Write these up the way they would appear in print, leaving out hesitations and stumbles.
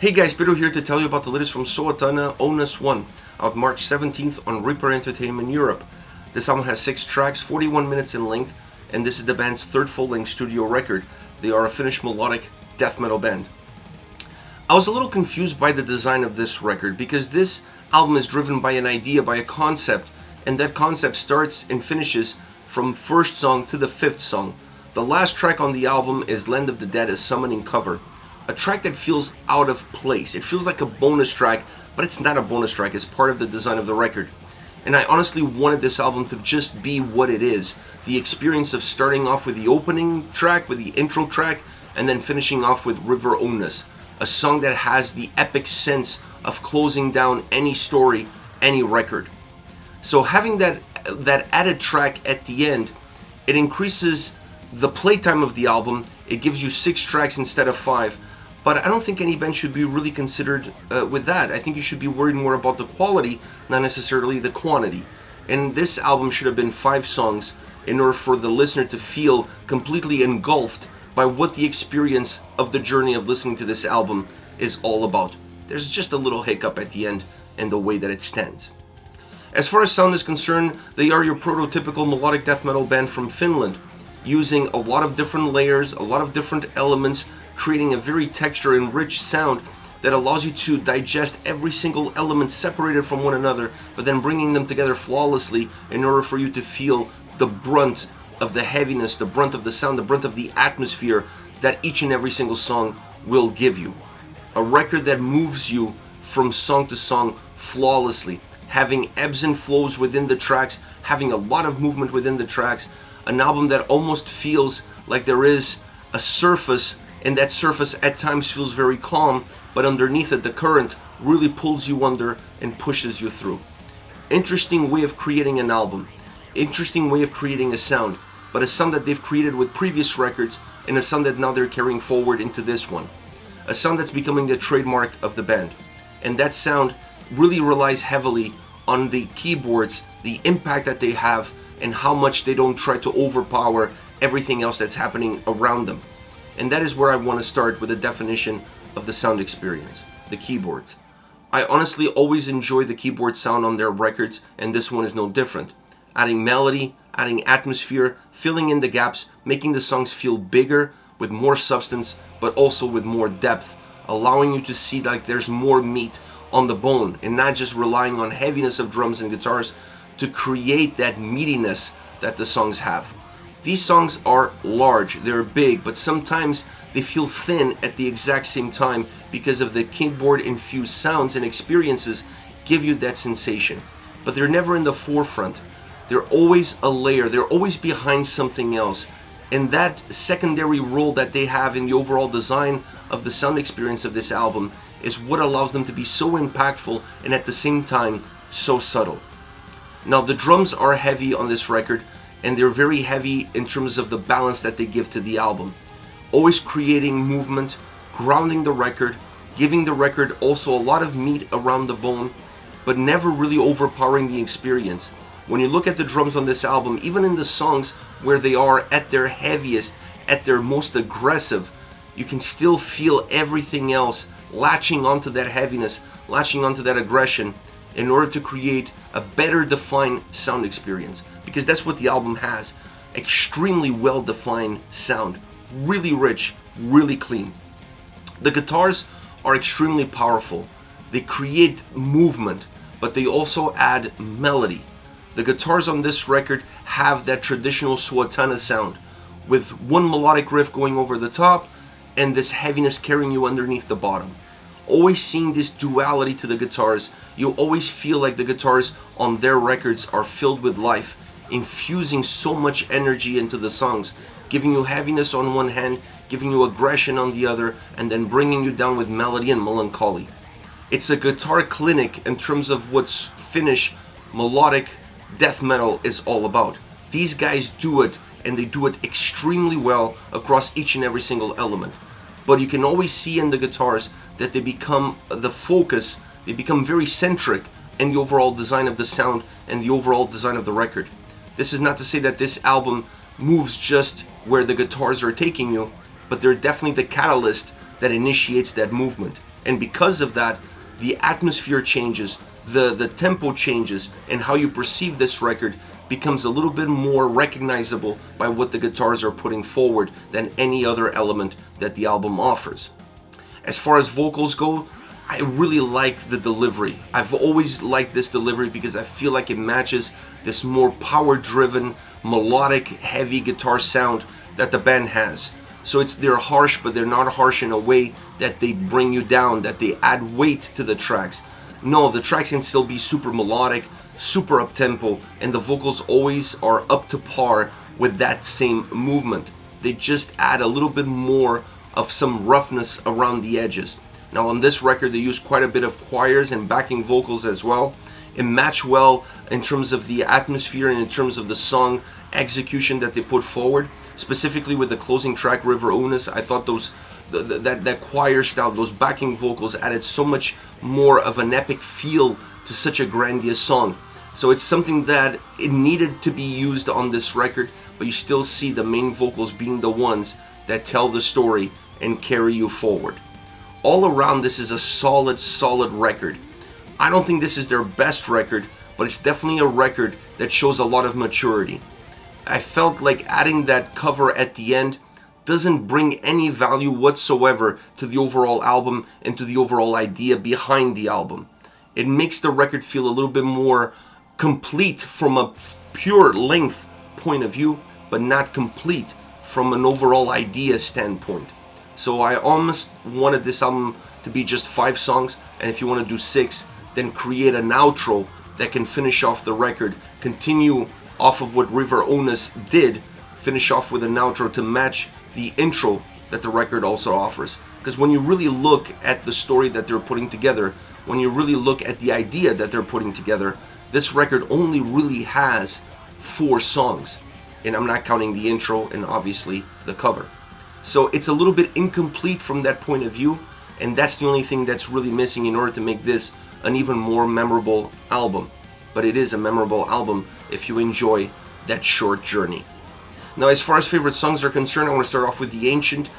Hey guys, Pedro here to tell you about the latest from Suotana, Ounas 1, out March 17th on Reaper Entertainment Europe. This album has 6 tracks, 41 minutes in length, and this is the band's third full-length studio record. They are a Finnish melodic death metal band. I was a little confused by the design of this record because this album is driven by an idea, by a concept, and that concept starts and finishes from first song to the 5th song. The last track on the album is Land of the Dead, a summoning cover. A track that feels out of place. It feels like a bonus track, but it's not a bonus track. It's part of the design of the record. And I honestly wanted this album to just be what it is. The experience of starting off with the opening track, with the intro track, and then finishing off with River Ounas. A song that has the epic sense of closing down any story, any record. So having that added track at the end, it increases the playtime of the album. It gives you 6 tracks instead of 5. But I don't think any band should be really considered with that. I think you should be worried more about the quality, not necessarily the quantity. And this album should have been 5 songs in order for the listener to feel completely engulfed by what the experience of the journey of listening to this album is all about. There's just a little hiccup at the end in the way that it stands. As far as sound is concerned, they are your prototypical melodic death metal band from Finland, using a lot of different layers, a lot of different elements, creating a very texture and rich sound that allows you to digest every single element separated from one another, but then bringing them together flawlessly in order for you to feel the brunt of the heaviness, the brunt of the sound, the brunt of the atmosphere that each and every single song will give you. A record that moves you from song to song flawlessly, having ebbs and flows within the tracks, having a lot of movement within the tracks. An album that almost feels like there is a surface, and that surface at times feels very calm, but underneath it the current really pulls you under and pushes you through. Interesting way of creating an album, interesting way of creating a sound, but a sound that they've created with previous records and a sound that now they're carrying forward into this one. A sound that's becoming the trademark of the band. And that sound really relies heavily on the keyboards, the impact that they have, and how much they don't try to overpower everything else that's happening around them. And that is where I want to start with a definition of the sound experience, the keyboards. I honestly always enjoy the keyboard sound on their records, and this one is no different. Adding melody, adding atmosphere, filling in the gaps, making the songs feel bigger, with more substance, but also with more depth, allowing you to see like there's more meat on the bone, and not just relying on heaviness of drums and guitars to create that meatiness that the songs have. These songs are large, they're big, but sometimes they feel thin at the exact same time because of the keyboard infused sounds and experiences give you that sensation. But they're never in the forefront. They're always a layer, they're always behind something else. And that secondary role that they have in the overall design of the sound experience of this album is what allows them to be so impactful and at the same time so subtle. Now the drums are heavy on this record, and they're very heavy in terms of the balance that they give to the album. Always creating movement, grounding the record, giving the record also a lot of meat around the bone, but never really overpowering the experience. When you look at the drums on this album, even in the songs where they are at their heaviest, at their most aggressive, you can still feel everything else latching onto that heaviness, latching onto that aggression, in order to create a better defined sound experience. Because that's what the album has. Extremely well defined sound. Really rich, really clean. The guitars are extremely powerful. They create movement, but they also add melody. The guitars on this record have that traditional Suotana sound, with one melodic riff going over the top and this heaviness carrying you underneath the bottom. Always seeing this duality to the guitars, you always feel like the guitars on their records are filled with life, infusing so much energy into the songs, giving you heaviness on one hand, giving you aggression on the other, and then bringing you down with melody and melancholy. It's a guitar clinic in terms of what Finnish melodic death metal is all about. These guys do it, and they do it extremely well across each and every single element. But you can always see in the guitars that they become the focus, they become very centric in the overall design of the sound and the overall design of the record. This is not to say that this album moves just where the guitars are taking you, but they're definitely the catalyst that initiates that movement. And because of that, the atmosphere changes, the tempo changes, and how you perceive this record becomes a little bit more recognizable by what the guitars are putting forward than any other element that the album offers. As far as vocals go, I really like the delivery. I've always liked this delivery because I feel like it matches this more power-driven, melodic, heavy guitar sound that the band has. So they're harsh, but they're not harsh in a way that they bring you down, that they add weight to the tracks. No, the tracks can still be super melodic, super up-tempo, and the vocals always are up to par with that same movement. They just add a little bit more of some roughness around the edges. Now on this record they use quite a bit of choirs and backing vocals as well. It match well in terms of the atmosphere and in terms of the song execution that they put forward. Specifically with the closing track, River Ounas, I thought that choir style, those backing vocals added so much more of an epic feel to such a grandiose song. So it's something that it needed to be used on this record, but you still see the main vocals being the ones that tell the story and carry you forward. All around, this is a solid record. I don't think this is their best record, but it's definitely a record that shows a lot of maturity. I felt like adding that cover at the end doesn't bring any value whatsoever to the overall album and to the overall idea behind the album. It makes the record feel a little bit more complete from a pure length point of view, but not complete from an overall idea standpoint. So I almost wanted this album to be just 5 songs, and if you want to do 6, then create an outro that can finish off the record, continue off of what River Ounas did, finish off with an outro to match the intro that the record also offers. Because when you really look at the story that they're putting together, when you really look at the idea that they're putting together, this record only really has 4 songs. And I'm not counting the intro and obviously the cover. So it's a little bit incomplete from that point of view, and that's the only thing that's really missing in order to make this an even more memorable album. But it is a memorable album if you enjoy that short journey. Now, as far as favorite songs are concerned, I want to start off with The Ancient.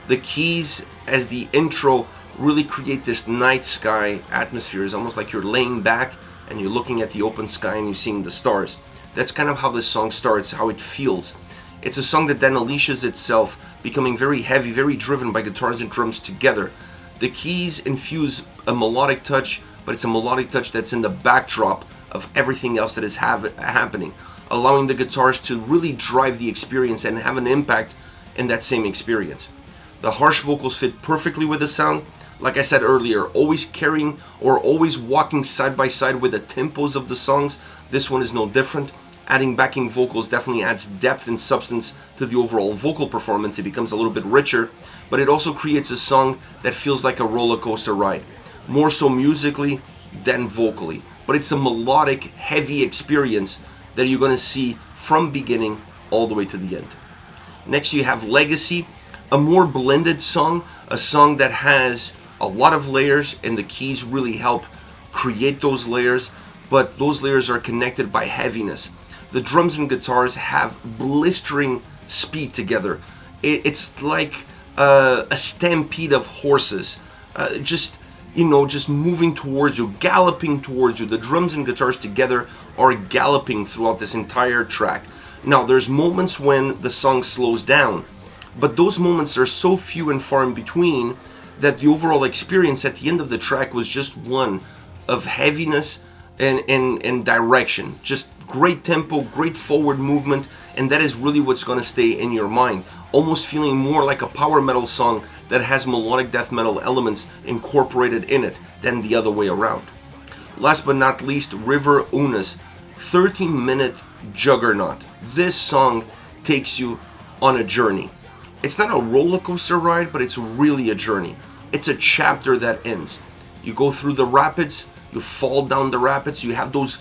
The keys as the intro really create this night sky atmosphere. It's almost like you're laying back and you're looking at the open sky and you're seeing the stars. That's kind of how this song starts, how it feels. It's a song that then unleashes itself, becoming very heavy, very driven by guitars and drums together. The keys infuse a melodic touch, but it's a melodic touch that's in the backdrop of everything else that is happening, allowing the guitars to really drive the experience and have an impact in that same experience. The harsh vocals fit perfectly with the sound. Like I said earlier, always carrying or always walking side by side with the tempos of the songs. This one is no different. Adding backing vocals definitely adds depth and substance to the overall vocal performance. It becomes a little bit richer, but it also creates a song that feels like a roller coaster ride, more so musically than vocally. But it's a melodic, heavy experience that you're going to see from beginning all the way to the end. Next you have Legacy, a more blended song, a song that has a lot of layers, and the keys really help create those layers, but those layers are connected by heaviness. The drums and guitars have blistering speed together. It's like a stampede of horses, just moving towards you, galloping towards you. The drums and guitars together are galloping throughout this entire track. Now, there's moments when the song slows down, but those moments are so few and far in between that the overall experience at the end of the track was just one of heaviness and direction. Just great tempo, great forward movement, and that is really what's going to stay in your mind. Almost feeling more like a power metal song that has melodic death metal elements incorporated in it than the other way around. Last but not least, River Ounas, 13-minute juggernaut. This song takes you on a journey. It's not a roller coaster ride, but it's really a journey. It's a chapter that ends. You go through the rapids, you fall down the rapids, you have those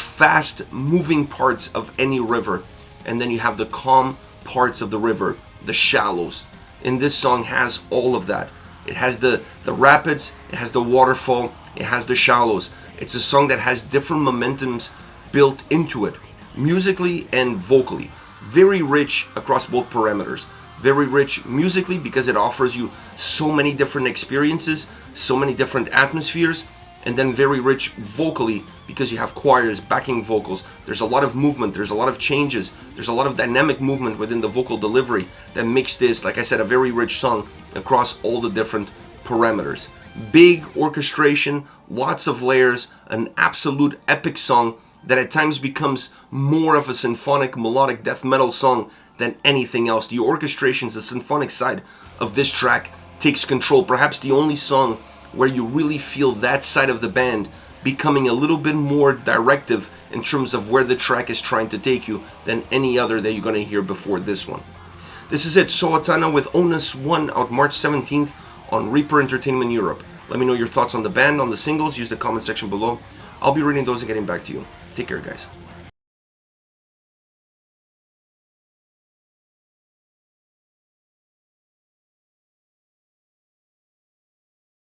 fast moving parts of any river, and then you have the calm parts of the river, the shallows. And this song has all of that. It has the rapids, it has the waterfall, it has the shallows. It's a song that has different momentums built into it, musically and vocally. Very rich across both parameters. Very rich musically because it offers you so many different experiences, so many different atmospheres, and then very rich vocally because you have choirs, backing vocals. There's a lot of movement, there's a lot of changes, there's a lot of dynamic movement within the vocal delivery that makes this, like I said, a very rich song across all the different parameters. Big orchestration, lots of layers, an absolute epic song that at times becomes more of a symphonic melodic death metal song than anything else. The orchestrations, the symphonic side of this track takes control. Perhaps the only song where you really feel that side of the band becoming a little bit more directive in terms of where the track is trying to take you than any other that you're going to hear before this one. This is it, Suotana with Ounas 1, out March 17th on Reaper Entertainment Europe. Let me know your thoughts on the band, on the singles. Use the comment section below. I'll be reading those and getting back to you. Take care, guys.